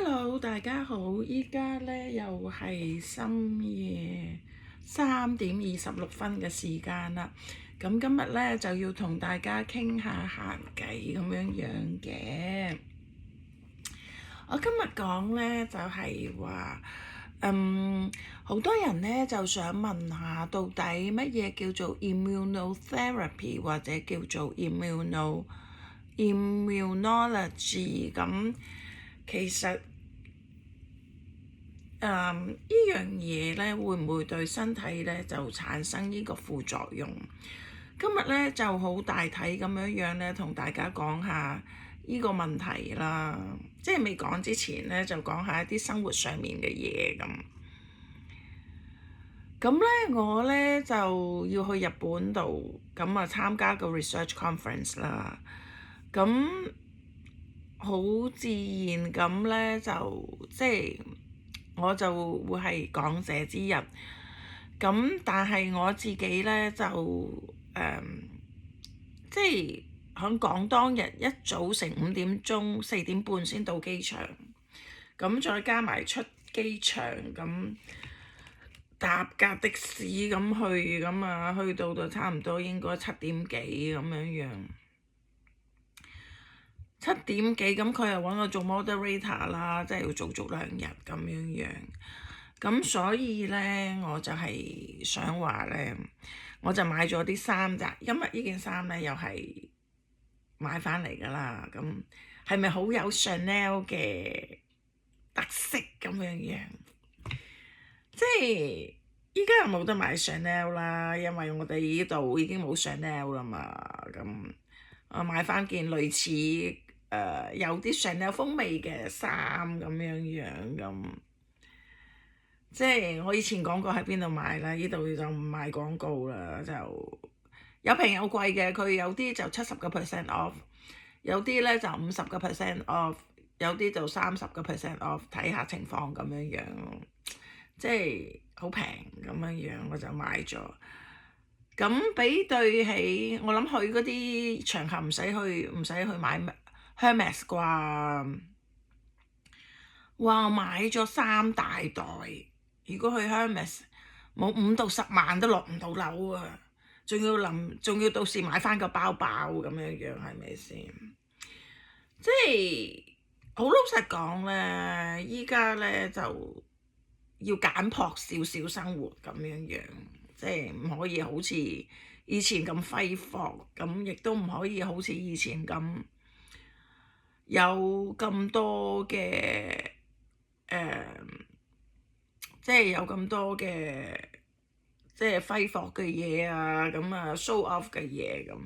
Hello，大家好，依家咧又係深夜3:26嘅時間啦。咁今日咧就要同大家傾下閒偈咁樣嘅。我今日講咧就係話，好多人咧就想問下，到底乜嘢叫做 immunotherapy 或者叫做 immunology 咁？其實呢樣嘢咧，會唔會對身體咧就產生呢個副作用？今日咧就好大體咁樣咧，同大家講下呢個問題啦。即係未講之前咧，就講下一啲生活上面嘅嘢咁。咁咧，我咧就要去日本度，咁啊參加個 research conference 啦。咁好自然咁咧，就即係我就會係講者之一。咁但係我自己咧就即係響講當日一早成5點鐘4點半先到機場，咁再加埋出機場咁搭架的士咁去，咁啊去到就差唔多應該7點幾咁樣。7點幾咁佢又揾我做 moderator 啦，即係要做足2日咁樣。咁所以咧，我就係想話咧，我就買咗啲衫咋，因為呢件衫咧又係買翻嚟㗎啦。咁係咪好有 Chanel 嘅特色咁樣？即係依家又冇得買 Chanel 啦，因為我哋呢度已經冇 Chanel 啦嘛。咁我買翻件類似有啲 Chanel 風味嘅衫咁樣咁。即係我以前講過喺邊度買啦，呢度就唔賣廣告啦，就有平有貴嘅，佢有啲就70% off，有啲咧就50% off，有啲就30% off，睇下情況咁樣，即係好平咁樣，我就買咗。咁比對起，我諗去嗰啲場合唔使去買 Hermes 啩。哇！我買咗3大袋，如果去 Hermes 冇5到10萬都落唔到樓啊！仲要到時買翻個包包咁樣，係咪先？即係好老實講咧，依家咧就要簡樸少少生活咁樣，即係唔可以好似以前咁揮霍，咁亦都唔可以好似以前咁有咁多嘅。即係有咁多嘅即係揮霍嘅嘢啊，咁啊 show off 嘅嘢咁，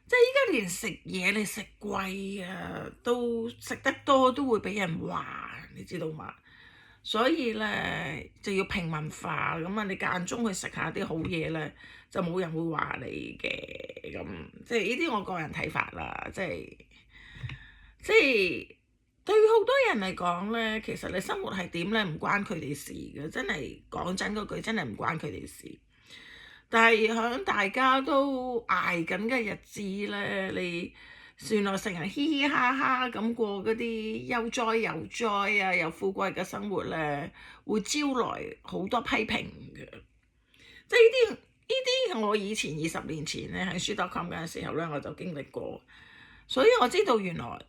即係依家連食嘢你食貴啊，都食得多都會俾人話，你知道嘛？所以咧就要平民化咁啊，你間中去食下啲好嘢咧，就冇人會話你嘅咁，即係呢啲我個人睇法啦，即係。對好多人嚟講咧，其實你生活係點咧，唔關佢哋事嘅，真係講真嗰句，真係唔關佢哋事。但係響大家都捱緊嘅日子咧，你原來成日嘻嘻哈哈咁過嗰啲悠哉悠哉啊，又富貴嘅生活咧，會招來好多批評嘅。即係呢啲我以前20年前咧喺書.com嘅時候咧，我就經歷過，所以我知道原來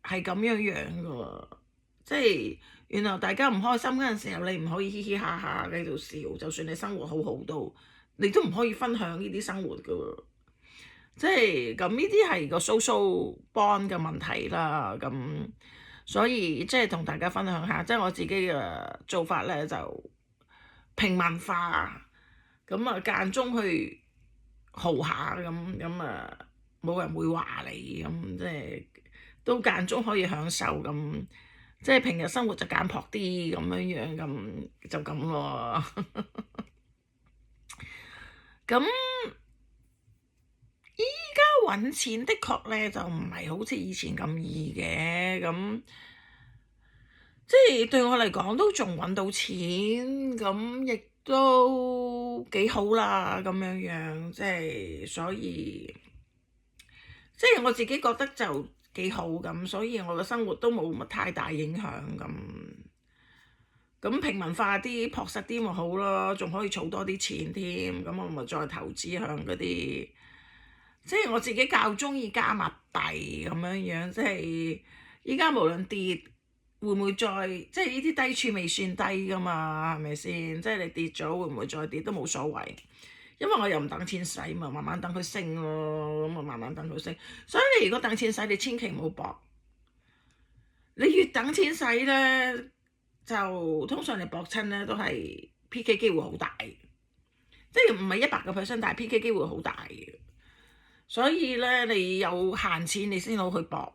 係咁樣嘅喎，即係原來大家唔開心嗰陣時候，你唔可以嘻嘻哈哈喺度笑，就算你生活好好都，你都唔可以分享呢啲生活嘅喎。即係咁呢啲係個 social bond 嘅問題啦。咁所以即係同大家分享下，即係我自己嘅做法咧，就平民化，咁啊間中去豪下咁啊，冇人會話你咁，即係。都間中可以享受咁，即係平日生活就簡樸啲咁樣咁就咁咯。咁依家揾錢的確咧就唔係好似以前咁易嘅，咁即係對我嚟講都仲揾到錢，咁亦都幾好啦咁樣，即係所以即係我自己覺得就。幾好咁，所以我嘅生活都冇乜太大影響咁。咁平民化啲、樸實啲咪好咯，仲可以儲多啲錢添。咁我咪再投資向嗰啲，即係我自己較中意加密幣咁樣樣。即係依家無論跌會唔會再，即係呢啲低處未算低噶嘛，係咪先？即係你跌咗會唔會再跌都冇所謂，因為我又唔等錢使嘛，慢慢等佢升咯。咁啊慢慢等佢升，所以你如果等錢使，你千祈唔好搏。你越等錢使咧，就通常你搏親咧都係 PK 機會好大，即係唔係100%，但係 PK 機會好大嘅。所以咧，你有閒錢你先好去搏。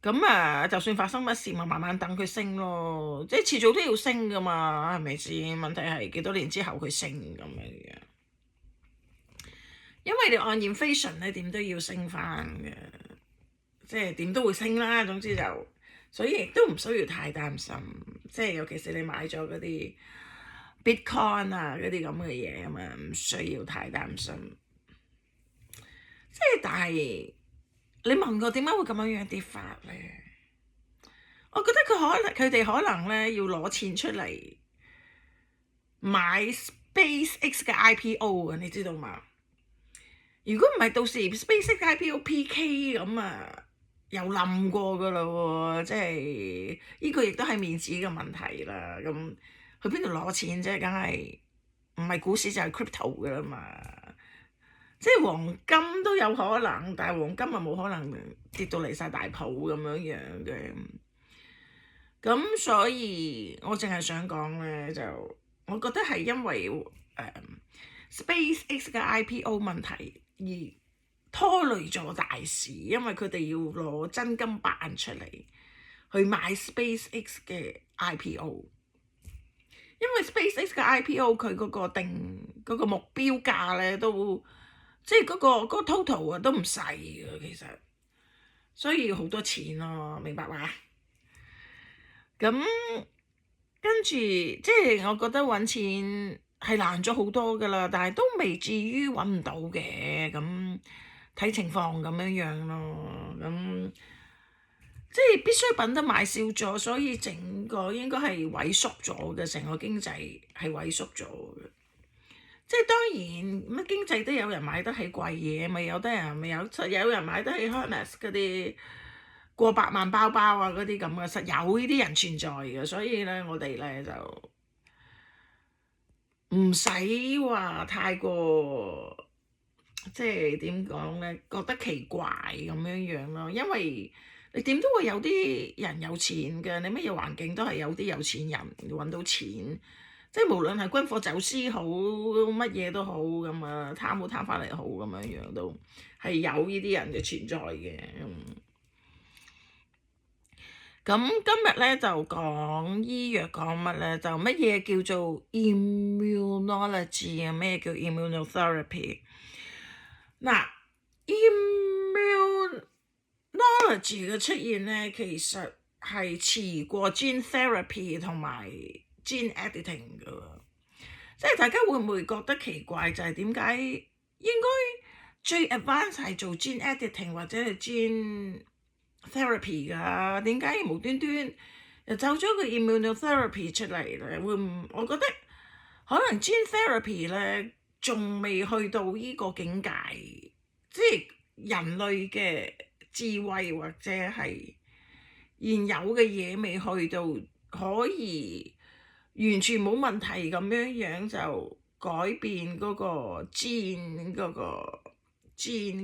咁就算發生乜事，咪慢慢等佢升咯。即係遲早都要升噶嘛，係咪先？問題係幾多年之後佢升咁樣。因為你按 inflation 咧點都要升翻嘅，即係點都會升啦。總之就，所以亦都唔需要太擔心。即係尤其是你買咗嗰啲 Bitcoin 啊嗰啲咁嘅嘢啊嘛，唔需要太擔心。即係但係你問我點解會咁樣跌法咧？我覺得佢哋可能咧要攞錢出嚟買 SpaceX 嘅 IPO 啊，你知道嘛？如果唔係到時 SpaceX IPO PK 咁啊，又冧過噶啦喎！即係呢個亦都係面子嘅問題啦。咁去邊度攞錢啫？梗係唔係股市就係 crypto 噶啦嘛。即係黃金都有可能，但係黃金啊冇可能跌到離晒大譜咁樣樣嘅。咁所以我淨係想講咧，就我覺得係因為SpaceX 嘅 IPO 問題而拖累咗大市，因為佢哋要攞真金白銀出嚟去買 SpaceX 嘅 IPO， 因為 SpaceX 嘅 IPO 佢嗰個定嗰個目標價咧都即係嗰個 total 啊都唔細嘅其實，所以好多錢咯，明白嘛？咁跟住即係我覺得揾錢係難咗好多噶啦，但係都未至於揾唔到嘅。咁睇情況咁樣樣咯。咁即係必需品都買少咗，所以整個應該係萎縮咗嘅，成個經濟係萎縮咗嘅。即係當然乜經濟都有人買得起貴嘢，咪有人買得起 Hermes 嗰啲過百萬包包啊嗰啲咁嘅，實有呢啲人存在嘅。所以咧我哋咧就唔使話太過即係點講咧，覺得奇怪咁樣樣咯。因為你點都會有啲人有錢嘅，你乜嘢環境都係有啲有錢人揾到錢。即係無論係軍火走私好，乜嘢都好咁啊，貪翻嚟好咁樣樣都係有呢啲人嘅存在嘅。咁今日咧就講醫藥，講乜咧？就乜嘢叫做 immunology 啊？咩叫 immunotherapy？嗱 immunology 嘅出現咧，其實係遲過 gene therapy 同埋gene editing 噶。即係大家會唔會覺得奇怪？就係點解應該最 advanced 係做 gene editing 或者係 gene therapy 㗎？點解無端端又走咗個 immunotherapy 出嚟咧？我覺得可能 gene therapy 咧仲未去到呢個境界，即係人類嘅智慧或者係現有嘅嘢未去到可以完全冇問題咁樣就改變嗰個 gene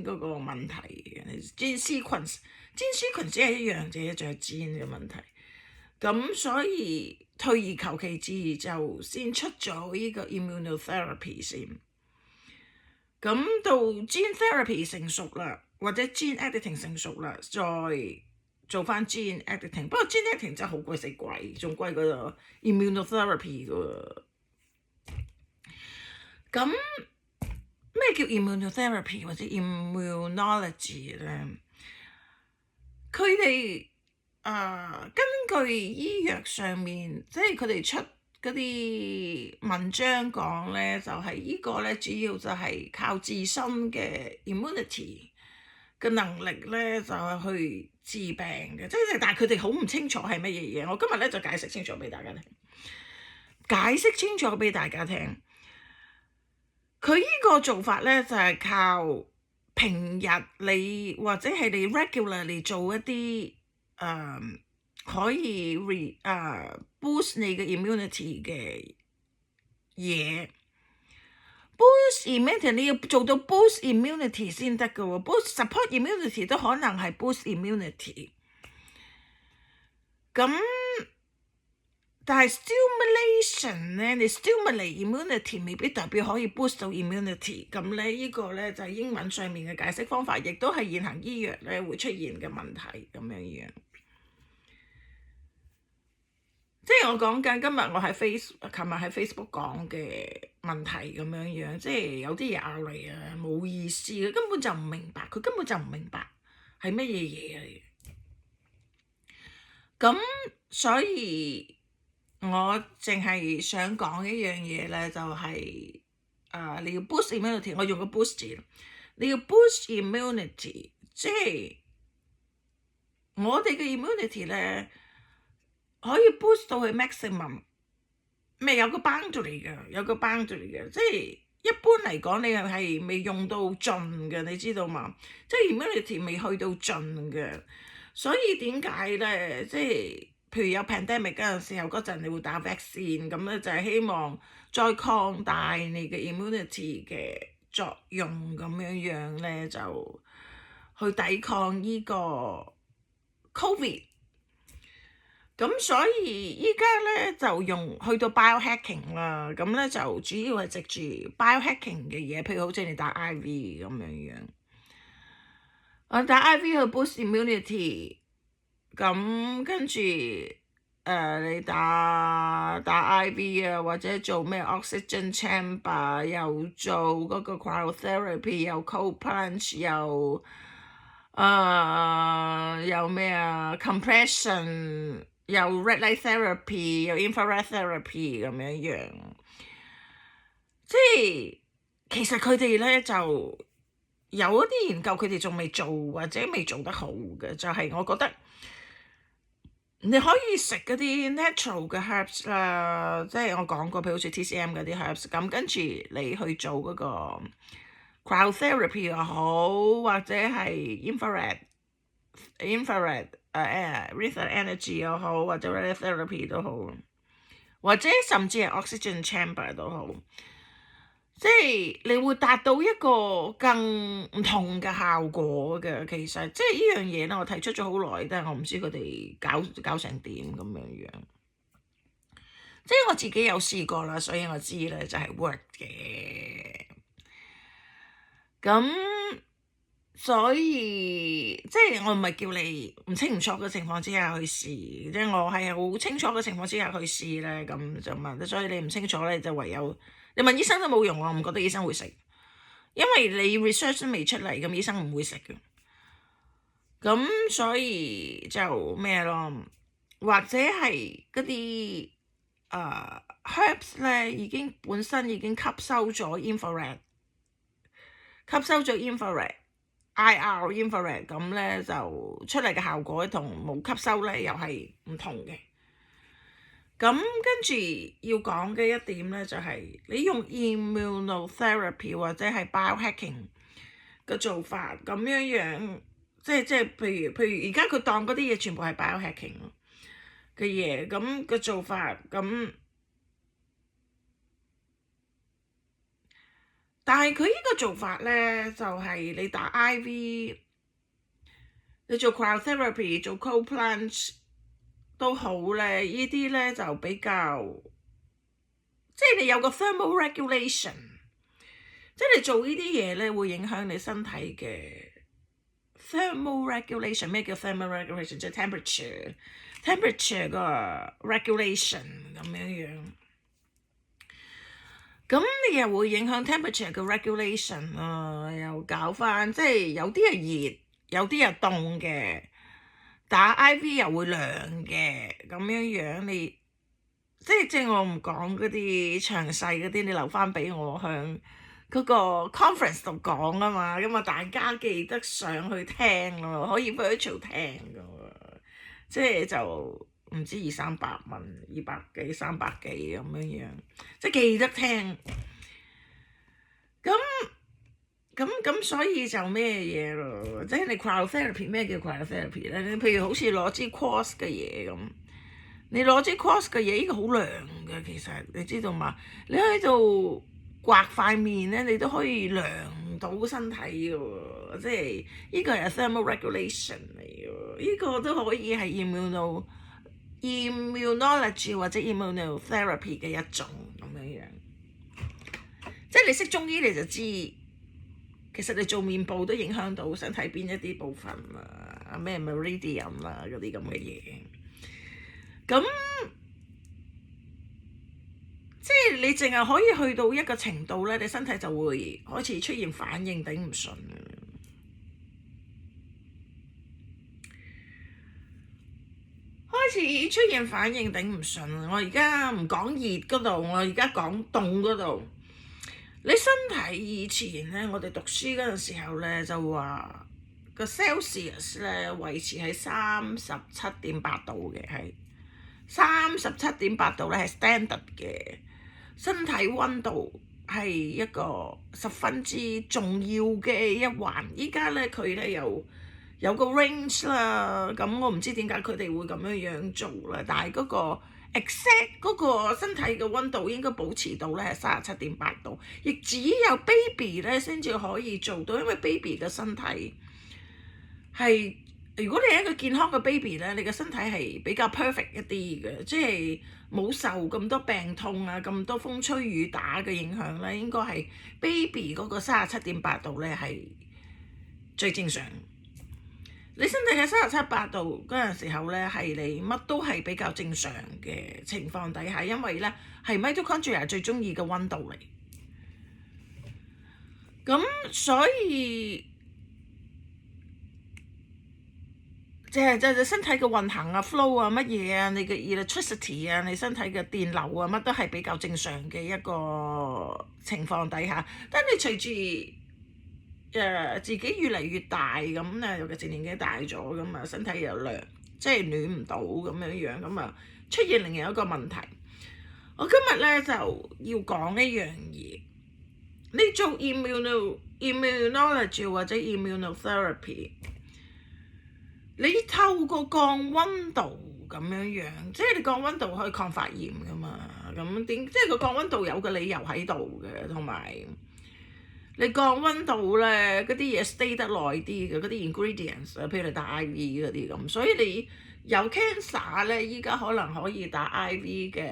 嗰個問題嘅 gene sequence 只係一樣啫，就係 gene 嘅問題。咁所以退而求其次就先出咗呢個 immunotherapy 先。咁到 gene therapy 成熟啦，或者 gene editing 成熟啦，再做翻 gene editing。不過 gene editing 真係好鬼死貴，仲貴過 immunotherapy 㗎。咁咩叫 immunotherapy 或者 immunology 咧？佢哋根據醫藥上面，即係佢哋出嗰啲文章講咧，就係呢個咧主要就係靠自身嘅 immunity 嘅能力咧，就係去治病嘅，即係但係佢哋好唔清楚係乜嘢嘢。我今日咧就解釋清楚俾大家聽，佢呢個做法咧就係靠平日你或者係你 regularly 做一啲可以boost 你嘅 immunity 嘅嘢。boost immunity 你要做到 boost immunity 先得㗎喎，boost support immunity 都可能係 boost immunity。咁但係 stimulation 咧，你 stimulate immunity 未必代表可以 boost 到 immunity。咁咧呢個咧就係英文上面嘅解釋方法，亦都係現行醫藥咧會出現嘅問題咁樣。即係我講緊今日我喺琴日喺 Facebook 講嘅問題咁樣，即係有啲嘢拗嚟啊，冇意思嘅，根本就唔明白，佢根本就唔明白係乜嘢嘢嚟嘅。咁所以我淨係想講一樣嘢咧，就係你要 boost immunity， 我用個 boost 字，你要 boost immunity， 即係我哋嘅 immunity 咧可以 boost 到去 maximum， 咩有個 boundary 嘅，即係一般嚟講你係未用到盡嘅，你知道嘛？即係 immunity 未去到盡嘅，所以點解咧？即係譬如有 pandemic 嗰陣時候嗰陣，你會打 vaccine， 咁咧就係希望再擴大你嘅 immunity 嘅作用咁樣咧，就去抵抗呢個 covid。咁所以依家咧就用去到 biohacking 啦，咁咧就主要係藉住 biohacking 嘅嘢，譬如好似你打 IV 咁樣，打 IV 去 boost immunity， 咁跟住你打 IV 啊，或者做咩 oxygen chamber， 又做嗰個 cryotherapy， 又 cold plunge， 又咩compression， 有 red light therapy， 有 infrared therapy 咁樣，即係其實佢哋咧就有一啲研究，佢哋仲未做或者未做得好嘅，就係我覺得你可以食嗰啲 natural 嘅 herbs 啦，即係我講過，譬如好似 TCM 嗰啲 herbs， 咁跟住你去做嗰個 cryotherapy 又好，或者係 infrared energy 又好，或者 radiotherapy 都好，或者甚至係 oxygen chamber 都好，即係你會達到一個更唔同嘅效果嘅。其實即係呢樣嘢咧，我提出咗好耐，但係我唔知佢哋搞成點咁樣。即係我自己有試過啦，所以我知咧就係 work 嘅。咁所以即係我唔係叫你唔清唔楚嘅情況之下去試，即係我係好清楚嘅情況之下去試咧，咁就問。所以你唔清楚咧，就唯有你問醫生都冇用，我唔覺得醫生會食，因為你 research 都未出嚟，咁醫生唔會食嘅。咁所以就咩咯，或者係嗰啲herbs 咧本身已經吸收咗 infrared IR infrared， 咁咧就出嚟嘅效果同冇吸收咧又係唔同嘅。咁跟住要講嘅一點咧就係你用 immunotherapy 或者係 biohacking 嘅做法咁樣，即係譬如而家佢當嗰啲嘢全部係 biohacking 嘅嘢，咁嘅做法咁。但係佢呢個做法咧，就係你打 IV， 你做 cryotherapy， 做 cold plunge 都好咧。呢啲咧就比較，即係你有個 thermal regulation， 即係你做呢啲嘢咧會影響你身體嘅 thermal regulation。咩叫 thermal regulation？ 即係 temperature 個 regulation 咁樣。咁你又會影響 temperature 嘅 regulation 啊，又搞翻，即係有啲係熱，有啲係凍嘅，打 IV 又會涼嘅，咁樣你即係我唔講嗰啲詳細嗰啲，你留翻俾我向嗰個 conference 度講啊嘛，咁啊大家記得上去聽咯，可以 virtual 聽噶喎，即係就唔知200-300蚊，200幾300幾咁樣，即係記得聽。咁所以就咩嘢咯？即係你 cryotherapy 咩叫 cryotherapy 咧？你譬如好似攞支 quartz 嘅嘢咁，你攞支 quartz 嘅嘢，呢個好涼嘅，其實你知道嘛？你喺度刮塊面咧，你都可以涼到身體嘅喎，即係呢個係 thermal regulation 嚟嘅，呢個都可以係 immunology 或者 immunotherapy 嘅一種咁樣。即係你識中醫你就知，其實你做面部都影響到身體邊一啲部分啊，咩 meridian 啦嗰啲咁嘅嘢。咁即係你淨係可以去到一個程度咧，你身體就會開始出現反應，頂唔順。開始出現反應，頂唔順。我而家唔講熱嗰度，我而家講凍嗰度。你身體以前咧，我哋讀書嗰陣時候咧，就話個 Celsius 咧維持喺37.8度嘅，係37.8度咧係 standard 嘅。身體温度係一個十分之重要嘅一環。依家咧佢咧有個 range 啦，咁我唔知點解佢哋會咁樣做啦，但係嗰個exact 嗰個身體嘅温度應該保持到咧係37.8度，亦只有 baby 咧先至可以做到，因為 baby 嘅身體係，如果你係一個健康嘅 baby 咧，你嘅身體係比較 perfect 一啲嘅，即係冇受咁多病痛啊、咁多風吹雨打嘅影響咧，應該係 baby 嗰個37.8度咧係最正常。你身體喺37.8度嗰陣時候咧，係你乜都係比較正常嘅情況底下，因為咧係 mitochondria 最中意嘅温度嚟。咁所以就身體嘅運行啊、flow 啊、乜嘢啊、你嘅 electricity 啊、你身體嘅電流啊，乜都係比較正常嘅一個情況底下。但你隨住自己越嚟越大咁啊，尤其是年紀大咗咁啊，身體又涼，即係暖唔到咁樣咁啊，出現另外一個問題。我今日咧就要講一樣嘢，你做 immunology 或者 immunotherapy， 你透過降温度咁樣，即係你降温度可以抗發炎噶嘛？咁點？即係個降温度有個理由喺度嘅，同埋你降温度咧，嗰啲嘢 stay 得耐啲嘅，嗰啲 ingredients，譬如你打 IV 嗰啲咁，所以你有 cancer 咧，依家可能可以打 IV 嘅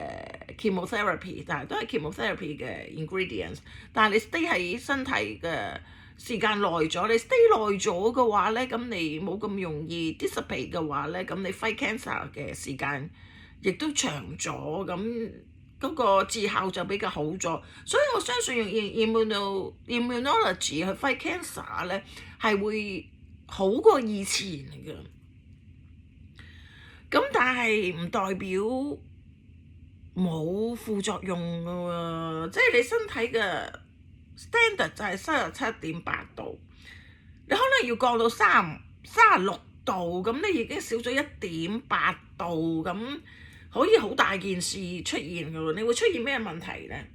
chemotherapy， 但係都係 chemotherapy 嘅 ingredients， 但係你 stay 喺身體嘅時間耐咗，你 stay 耐咗嘅話咧，咁你冇咁容易 dissipate 嘅話咧，咁你 fight cancer 嘅時間亦都長咗，咁嗰個治效就比較好咗，所以我相信用 immunology 去 fight cancer 咧係會好過以前嘅。咁但係唔代表冇副作用㗎喎，即係你身體嘅 standard 就係37.8度，你可能要降到36度，咁你已經少咗1.8度，咁可以好大件事出現㗎喎。你會出現咩問題咧？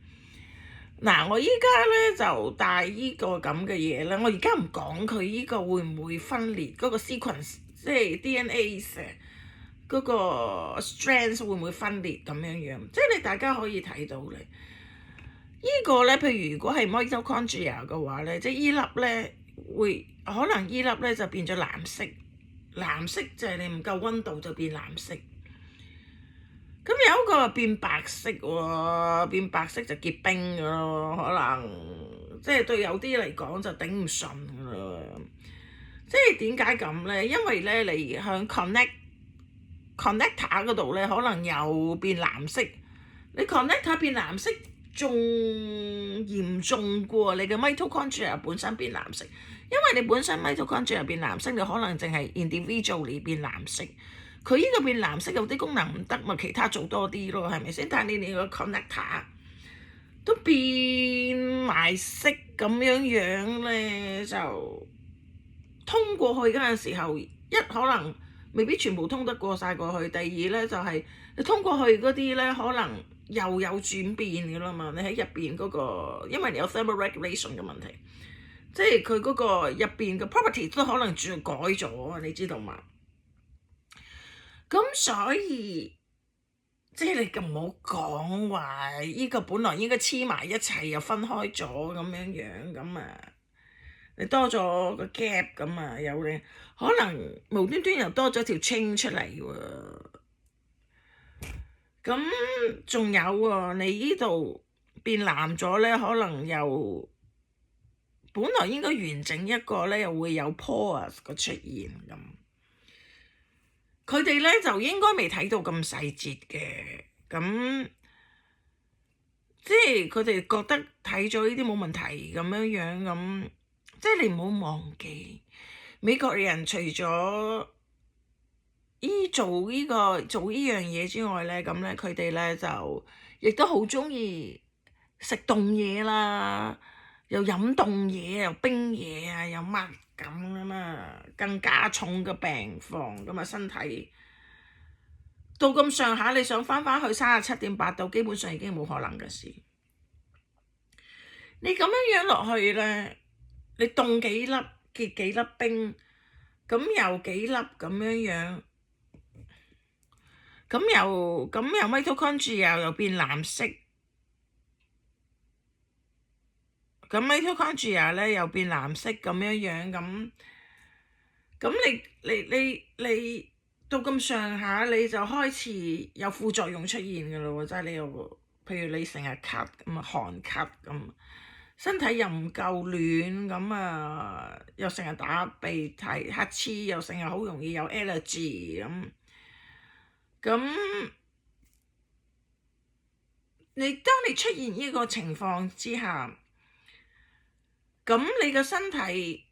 嗱，我依家咧就帶依個咁嘅嘢咧，我而家唔講佢依個會唔會分裂嗰個 sequence，即係 DNA 嗰個 strands 會唔會分裂咁樣，即係你大家可以睇到咧。依個咧，譬如如果係 mitochondria 嘅話咧，即係依粒咧會可能依粒咧就變咗藍色，藍色就係你唔夠温度就變藍色。咁有一個變白色喎，變白色就結冰㗎咯，可能即係對有啲嚟講就頂唔順㗎咯。即係點解咁咧？因為咧你向 connector 嗰度咧，可能又變藍色。你 connector 變藍色仲嚴重過你嘅 mitochondria 本身變藍色，因為你本身 mitochondria 變藍色，你可能淨係 individually 變藍色。佢呢個變藍色有啲功能唔得，咪其他做多啲咯，係咪先？但係你個 connector 都變埋色咁樣咧，就通過去嗰陣時候，可能未必全部通得過晒過去。第二咧就係你通過去嗰啲咧，可能又有轉變㗎啦嘛。你喺入邊嗰個，因為你有 thermal regulation 嘅問題，即係佢嗰個入邊嘅 property 都可能轉改咗，你知道嘛？咁所以即係你唔好講話呢個本來應該黐埋一齊又分開咗咁樣咁啊，你多咗個 gap 咁啊，有你可能無端端又多咗條青出嚟喎。咁仲有喎，你呢度變藍咗咧，可能又本來應該完整一個咧，又會有 pores 個出現咁。佢哋咧就應該未睇到咁細節嘅，咁即係佢哋覺得睇咗呢啲冇問題咁樣咁，即係你唔好忘記美國人除咗做呢樣嘢之外咧，咁咧佢哋咧就亦都好中意食凍嘢啦，又飲凍嘢，又冰嘢啊，又乜咁啊嘛，更加重嘅病況咁啊，身體到咁上下，你想翻返去37.8度，基本上已經冇可能嘅事。你咁樣落去咧，你凍幾粒結幾粒冰，咁又幾粒咁樣，咁又 mitochondria 又變藍色，咁 mitochondria 咧又變藍色咁樣咁你到咁上下你就開始有副作用出現㗎咯喎，即係你又譬如你成日咳咁啊，寒咳咁，身體又唔夠暖咁啊，又成日打鼻涕乞嗤，又成日好容易有 allergy 咁當你出現呢個情況之下，咁你個身體，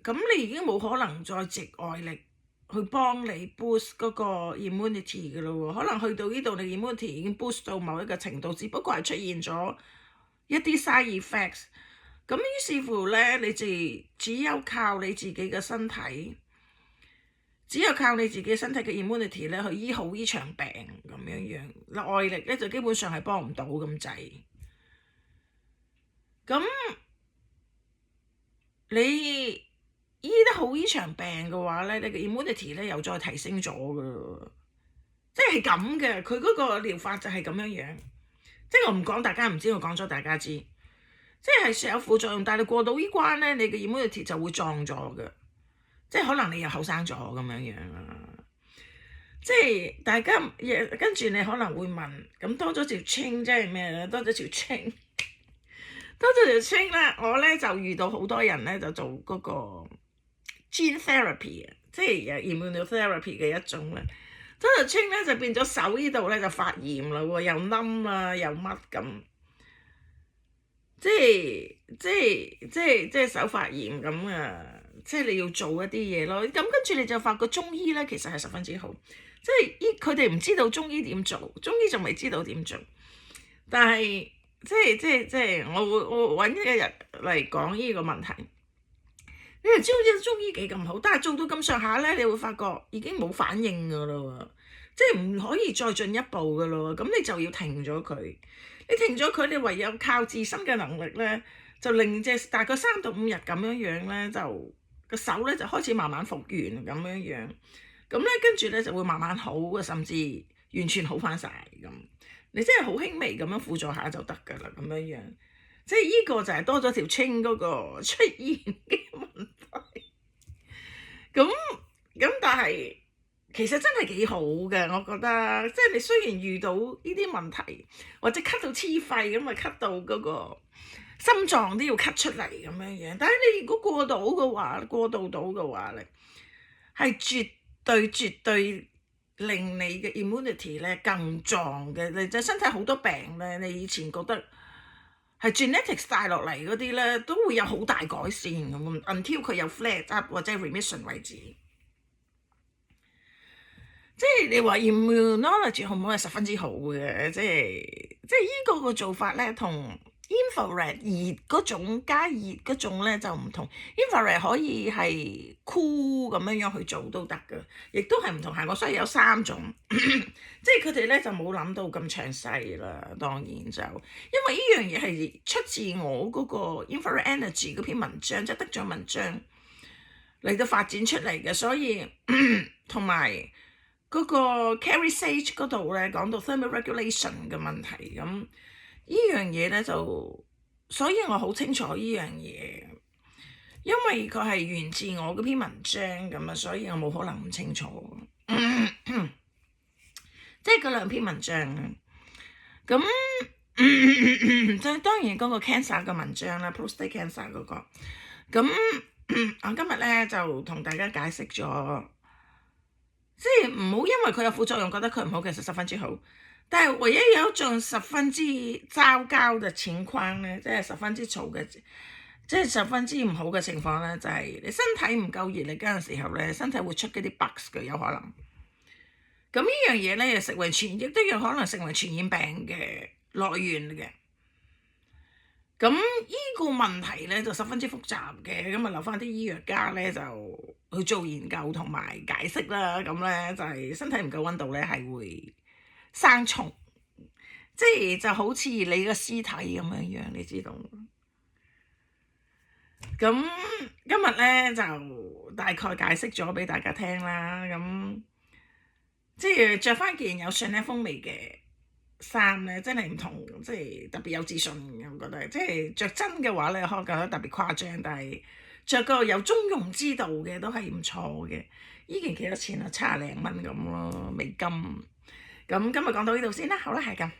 咁你已經冇可能再藉外力去幫你 boost 嗰個 immunity 嘅咯喎，可能去到呢度你 immunity 已經 boost 到某一個程度，只不過係出現咗一啲 side effects，咁於是乎咧，你只有靠你自己嘅身體，只有靠你自己身體嘅 immunity 咧去醫好呢場病咁樣，外力咧就基本上係幫唔到咁滯。咁你醫得好呢場病嘅話咧，你嘅 immunity 咧又再提升咗噶咯，即係咁嘅。佢嗰個療法就係咁樣，即係我唔講大家唔知，我講咗大家知，即係有副作用，但係你過到呢關咧，你嘅 immunity 就會壯咗嘅，即係可能你又後生咗咁樣啊。即係大家跟住你可能會問，咁多咗條青即係咩咧？多咗條青。多咗條青咧，我咧就遇到好多人咧就做嗰個 gene therapy 啊，即係 immunotherapy 嘅一種咧。多條青咧就變咗手呢度咧就發炎啦喎，又冧啊又乜咁，即係手發炎咁啊！即係你要做一啲嘢咯。咁跟住你就發覺中醫咧其實係十分之好，即係佢哋唔知道中醫點做，中醫仲未知道點做，但係。即係我揾一日嚟講呢個問題，你就知道中醫幾咁好，但係做到咁上下咧，你會發覺已經冇反應噶啦喎，即係唔可以再進一步噶咯喎，咁你就要停咗佢。你停咗佢，你唯有靠自身嘅能力咧，就令大概3到5日咁樣咧，就個手咧就開始慢慢復原咁樣，咁咧跟住咧就會慢慢好嘅，甚至完全好翻晒咁。你真係好輕微咁樣輔助下就得㗎啦，咁樣，即係呢個就係多咗條青嗰個出現嘅問題。咁但係其實真係幾好嘅，我覺得，即係你雖然遇到呢啲問題，或者咳到黐肺咁啊，咳到嗰個心臟都要咳出嚟咁樣，但係你如果過渡到嘅話咧，係絕對令你嘅 immunity 咧更壯嘅。你就身體好多病咧，你以前覺得係 genetics 帶落嚟嗰啲咧，都會有好大改善咁，until 佢有 flare up 或者 remission 為止。即係你話 immunology 好唔好係十分之好嘅，即係即係依個做法咧，同 infrared 熱嗰種加熱嗰種咧就唔同。infrared 可以係 cool 咁樣去做都得㗎，亦都係唔同效果。所以有3種，即係佢哋咧就冇諗到咁詳細啦。當然就因為呢樣嘢係出自我嗰個 infrared energy 嗰篇文章，即係得獎文章嚟到發展出嚟嘅，所以同埋嗰個 Carrie Sage 嗰度咧講到 thermal regulation 嘅問題，咁呢樣嘢咧就，所以我好清楚呢樣嘢，因為佢係源自我嗰篇文章咁啊，所以我冇可能唔清楚。即係嗰2篇文章咁就當然嗰個 cancer 嘅文章啦 prostate cancer 嗰個，咁我今日咧就同大家解釋咗。即係唔好因為佢有副作用覺得佢唔好，其實十分之好。但係唯一有一種十分之糟糕嘅情況咧，即係十分之嘈嘅，即係十分之唔好嘅情況咧，就係你身體唔夠熱力嗰陣時候咧，身體會出嗰啲 bugs 嘅，有可能。咁呢樣嘢咧，成為亦都有可能成為傳染病嘅來源嘅。咁呢個問題咧就十分之複雜嘅，咁啊留翻啲醫藥家咧就去做研究同埋解釋啦。咁咧就係身體唔夠溫度咧係會生蟲，即係就好似你個屍體咁樣，你知道。咁今日咧就大概解釋咗俾大家聽啦。咁即係着翻件有Chanel風味嘅衫咧，真係唔同，即係特別有自信嘅。我覺得即係着真嘅話咧，可能覺得特別誇張，但係着個有中庸之道嘅都係唔錯嘅。依件幾多錢啊？70零蚊咁咯，美金。咁今日講到呢度先啦，好啦，係咁。